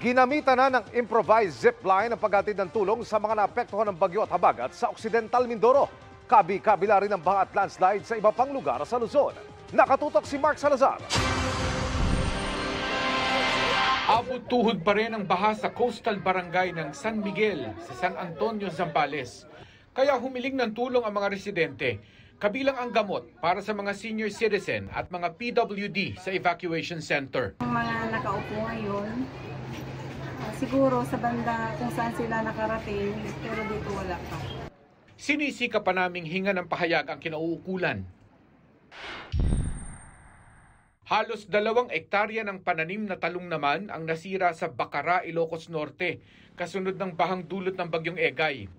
Ginamitan na ng improvised zipline ang paghatid ng tulong sa mga naapektuhan ng bagyo at habagat sa Occidental Mindoro. Kabi-kabila rin ang baha at landslide sa iba pang lugar sa Luzon. Nakatutok si Mark Salazar. Abot tuhod pa rin ang baha sa coastal barangay ng San Miguel sa San Antonio, Zambales. Kaya humiling ng tulong ang mga residente, kabilang ang gamot para sa mga senior citizen at mga PWD sa evacuation center. Ang mga nakaupo ngayon, siguro sa banda kung saan sila nakarating, pero dito wala pa. Sinisika pa naming hinga ng pahayag ang kinauukulan. Halos 2 hektarya ng pananim na talong naman ang nasira sa Bacara, Ilocos Norte, kasunod ng bahang dulot ng bagyong Egay.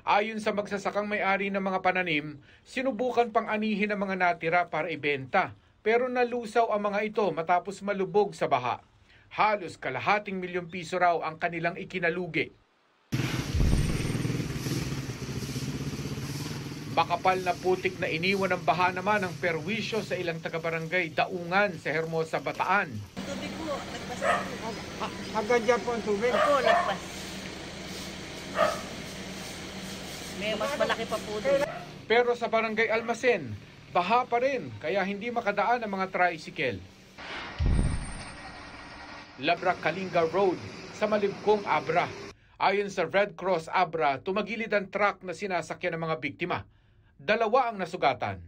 Ayon sa magsasakang may-ari ng mga pananim, sinubukan pang anihin ang mga natira para ibenta, pero nalusaw ang mga ito matapos malubog sa baha. Halos kalahating milyong piso raw ang kanilang ikinalugi. Makapal na putik na iniwan ng baha naman ang perwisyo sa ilang taga-barangay Daungan sa Hermosa, Bataan. Tubig po, lagpas na po. Hanggang dyan po ang tubig? Opo, lagpas. May mas malaki pa po doon. Pero sa barangay Almacen, baha pa rin kaya hindi makadaan ang mga tricycle. Labra Kalinga Road sa Malibkong, Abra. Ayon sa Red Cross Abra, tumagilid ang truck na sinasakyan ng mga biktima. 2 ang nasugatan.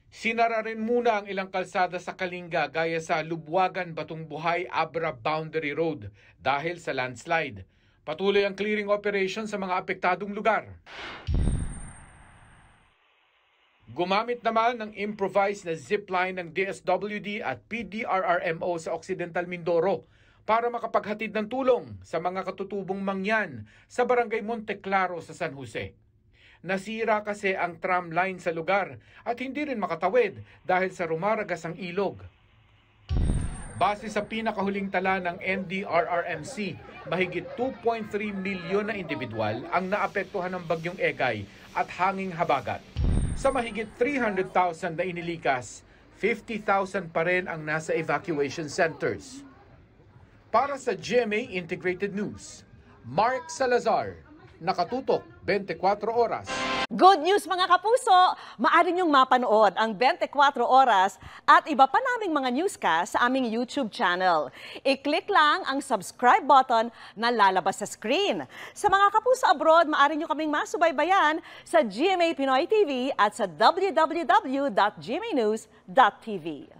Sinara rin muna ang ilang kalsada sa Kalinga gaya sa Lubwagan, Batungbuhay, Abra Boundary Road dahil sa landslide. Patuloy ang clearing operation sa mga apektadong lugar. Gumamit naman ng improvised na zipline ng DSWD at PDRRMO sa Occidental Mindoro para makapaghatid ng tulong sa mga katutubong mangyan sa barangay Monteclaro sa San Jose. Nasira kasi ang tram line sa lugar at hindi rin makatawid dahil sa rumaragas ang ilog. Base sa pinakahuling tala ng NDRRMC, mahigit 2.3 milyon na individual ang naapektuhan ng bagyong Egay at hanging habagat. Sa mahigit 300,000 na inilikas, 50,000 pa rin ang nasa evacuation centers. Para sa GMA Integrated News, Mark Salazar, nakatutok 24 oras. Good news mga kapuso! Maaari niyong mapanood ang 24 oras at iba pa naming mga newscast sa aming YouTube channel. I-click lang ang subscribe button na lalabas sa screen. Sa mga kapuso abroad, maaari niyo kaming masubaybayan sa GMA Pinoy TV at sa www.gmanews.tv.